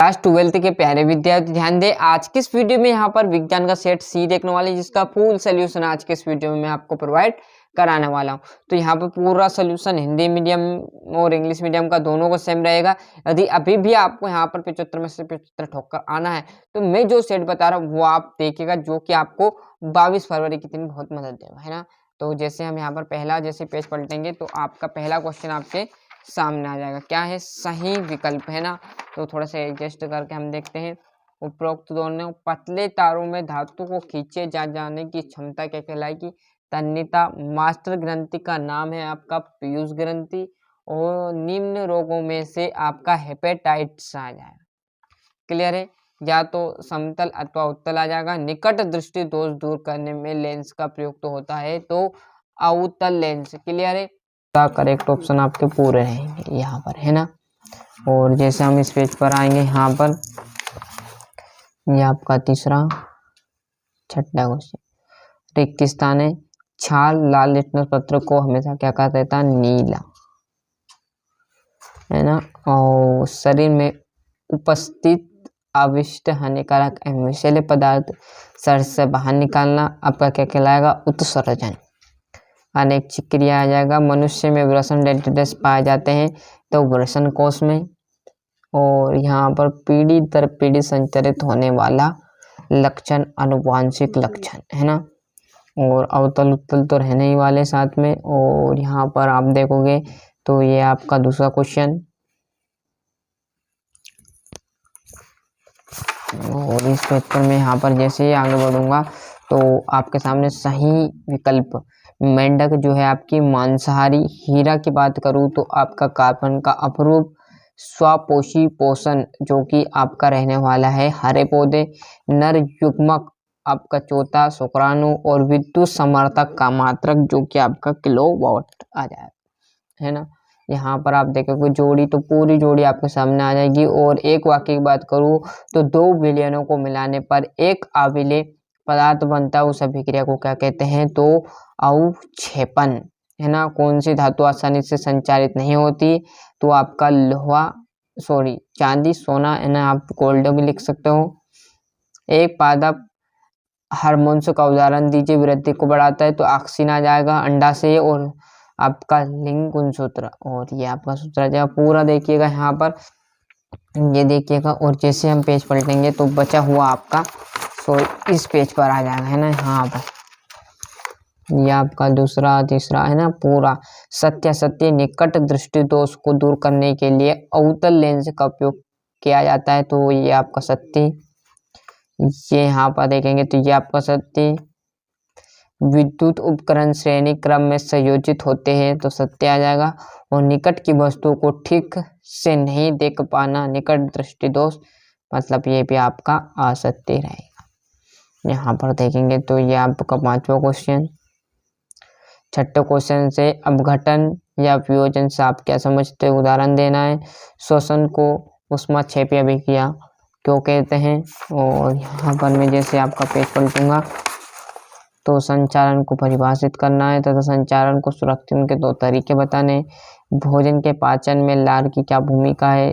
Class 12 के प्यारे विद्यार्थी ध्यान दें। आज की इस वीडियो में यहाँ पर विज्ञान का सेट सी देखने वाले, जिसका फुल सोल्यूशन आज के इस वीडियो में मैं आपको प्रोवाइड कराने वाला हूँ। तो यहाँ पर पूरा सोल्यूशन हिंदी मीडियम और इंग्लिश मीडियम का दोनों को सेम रहेगा। यदि अभी भी आपको यहाँ पर 75 में से 75 ठोकर आना है तो मैं जो सेट बता रहा हूँ वो आप देखिएगा, जो कि आपको 22 फरवरी के दिन बहुत मदद देगा, है ना। तो जैसे हम यहाँ पर पहला जैसे पेज पलटेंगे तो आपका पहला क्वेश्चन आपके सामने आ जाएगा। क्या है? सही विकल्प, है ना। तो थोड़ा सा एडजस्ट करके हम देखते हैं। उपरोक्त दोनों पतले तारों में धातु को खींचे जाने की क्षमता क्या कहलाएगी? तन्यता। मास्टर ग्रंथि का नाम है आपका पीयूष ग्रंथि। और निम्न रोगों में से आपका हेपेटाइटिस आ जाएगा। क्लियर है? या तो समतल अथवा उत्तल आ जाएगा। निकट दृष्टि दोष दूर करने में लेंस का प्रयोग तो होता है तो अवतल लेंस। क्लियर है? करेक्ट ऑप्शन आपके पूरे रहेंगे यहाँ पर, है ना। और जैसे हम इस पेज पर आएंगे, यहाँ पर ये आपका तीसरा छठा क्वेश्चन, रिक्त स्थान है। छाल लाल लिटमस पत्र को हमेशा क्या कहा जाता है? नीला, है ना। और शरीर में उपस्थित अविष्ट हानिकारक विषैले पदार्थ शरीर से बाहर निकालना आपका क्या कहलाएगा? उत्सर्जन। अनेक क्रिया आ जाएगा। मनुष्य में वृषण डेंटिटिस पाए जाते हैं तो वृषण कोश में। और यहाँ पर पीढ़ी दर पीढ़ी संचरित होने वाला लक्षण आनुवांशिक लक्षण, है ना। और अवतल उत्तल तो रहने ही वाले साथ में। और यहाँ पर आप देखोगे तो ये आपका दूसरा क्वेश्चन। और इस पेज पर मैं यहाँ पर जैसे ही आगे बढ़ूंगा तो आपके सामने सही विकल्प मेंढक जो है आपकी मांसाहारी। हीरा की बात करूँ तो आपका कार्बन का अपरूप स्वपोषी पोषण जो कि आपका रहने वाला है हरे पौधे। नर युग्मक आपका चौथा शुक्राणु। और विद्युत समर्थक का मात्रक जो कि आपका किलोवाट आ जाएगा, है ना। यहाँ पर आप देखोगे जोड़ी तो पूरी जोड़ी आपके सामने आ जाएगी। और एक वाक्य की बात करूँ तो दो विलयनों को मिलाने पर एक अविलेय पदार्थ बनता है, उस अभिक्रिया को क्या कहते हैं? तो अवक्षेपण, है ना। कौन सी धातु आसानी से संचारित नहीं होती? तो आपका लोहा, चांदी, सोना, है ना। आप गोल्ड भी लिख सकते हो। एक पादप हार्मोन्स का उदाहरण दीजिए, वृद्धि को बढ़ाता है तो ऑक्सीन आ जाएगा अंडा से। और आपका लिंग गुणसूत्र, और ये आपका सूत्र आ जाएगा। पूरा देखिएगा यहाँ पर, ये देखिएगा। और जैसे हम पेज पलटेंगे तो बचा हुआ आपका इस पेज पर आ जाएगा, है ना। यहाँ पर ये आपका दूसरा तीसरा, है ना। पूरा सत्य निकट दृष्टि दोष को दूर करने के लिए अवतल लेंस का उपयोग किया जाता है तो ये आपका सत्य। ये यहाँ पर देखेंगे तो ये आपका सत्य। विद्युत उपकरण श्रेणी क्रम में संयोजित होते हैं तो सत्य आ जाएगा। और निकट की वस्तु को ठीक से नहीं देख पाना निकट दृष्टि दोष, मतलब ये भी आपका असत्य रहेगा। यहाँ पर देखेंगे तो ये आपका पांचवा क्वेश्चन। छठे क्वेश्चन से अपघटन या वियोजन से आप क्या समझते हो? उदाहरण देना है। श्वसन को ऊष्माक्षेपी अभिक्रिया क्यों कहते हैं? और यहाँ पर मैं जैसे आपका पेज पलटूंगा तो संचारण को परिभाषित करना है तथा संचारण को सुरक्षित के दो तरीके बताने। भोजन के पाचन में लार की क्या भूमिका है?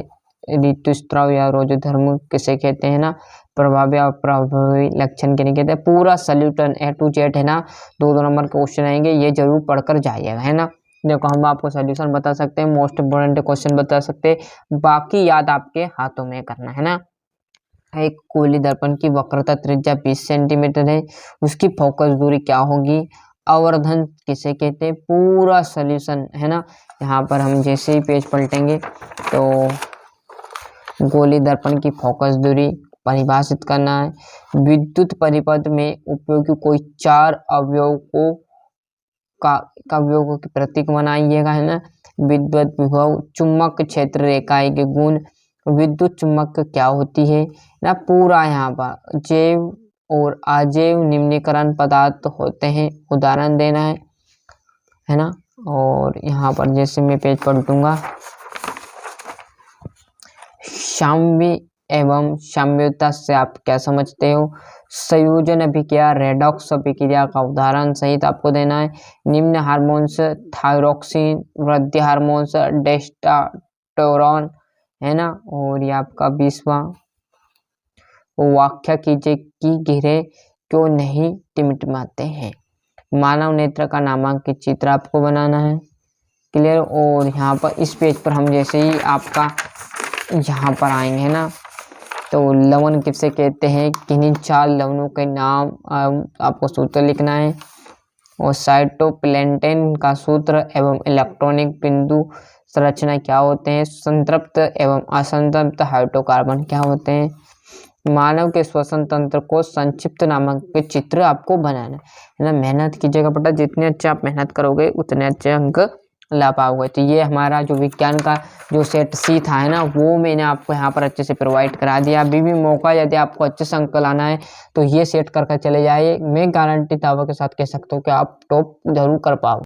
ऋतुस्राव या रोजधर्म किसे कहते हैं? ना प्रभावी और प्रभावी लक्षण किन्हें कहते हैं? पूरा सल्यूटन A to Z, है ना। दो नंबर के क्वेश्चन आएंगे, ये जरूर पढ़कर जाइएगा, है ना। देखो हम आपको सोल्यूशन बता सकते हैं, मोस्ट इम्पोर्टेंट क्वेश्चन बता सकते हैं, बाकी याद आपके हाथों में करना है ना। एक कोयली दर्पण की वक्रता त्रिज्या 20 सेंटीमीटर है, उसकी फोकस दूरी क्या होगी? आवर्धन किसे कहते हैं? पूरा सॉल्यूशन, है ना। यहाँ पर हम जैसे ही पेज पलटेंगे तो गोली दर्पण की फोकस दूरी परिभाषित करना है। विद्युत परिपथ में उपयोगी कोई चार अवयव की प्रतीक बनाइएगा, है ना। विद्युत विभव, चुंबक क्षेत्र, रेखाएं के गुण, विद्युत चुम्बक क्या होती है ना। पूरा यहाँ पर जैव और अजैव निम्नीकरण पदार्थ होते हैं, उदाहरण देना है ना। और यहाँ पर जैसे मैं पेज पलटूंगा, साम्य एवं साम्यता से आप क्या समझते हो? संयोजन अभिक्रिया, रेडॉक्स अभिक्रिया का उदाहरण सहित आपको देना है। निम्न हार्मोन्स थायरोक्सिन, वृद्धि हार्मोन्स टेस्टोस्टेरोन, है ना। और ये आपका 20वां व्याख्या कीजिए कि घेरे क्यों नहीं टिमटिमाते हैं। मानव नेत्र का नामांकित चित्र आपको बनाना है। क्लियर। और यहाँ पर इस पेज पर हम जैसे ही आपका यहाँ पर आएंगे ना, तो लवण किसे कहते हैं, किन्हीं 4 लवणों के नाम आपको सूत्र लिखना है। और साइटोप्लैंक्टन का सूत्र एवं इलेक्ट्रॉनिक बिंदु संरचना क्या होते हैं, संतृप्त एवं असंतृप्त हाइड्रोकार्बन क्या होते हैं। मानव के श्वसन तंत्र को संक्षिप्त नामक के चित्र आपको बनाना है ना। मेहनत कीजिएगा बेटा, जितने अच्छे आप मेहनत करोगे उतने अच्छे अंक ला पाओगे। तो ये हमारा जो विज्ञान का जो सेट सी था है ना, वो मैंने आपको यहाँ पर अच्छे से प्रोवाइड करा दिया। अभी भी मौका, यदि आपको अच्छे से अंक लाना है तो ये सेट करके चले जाइए। मैं गारंटी दावा के साथ कह सकता हूँ कि आप टॉप जरूर कर पाओगे।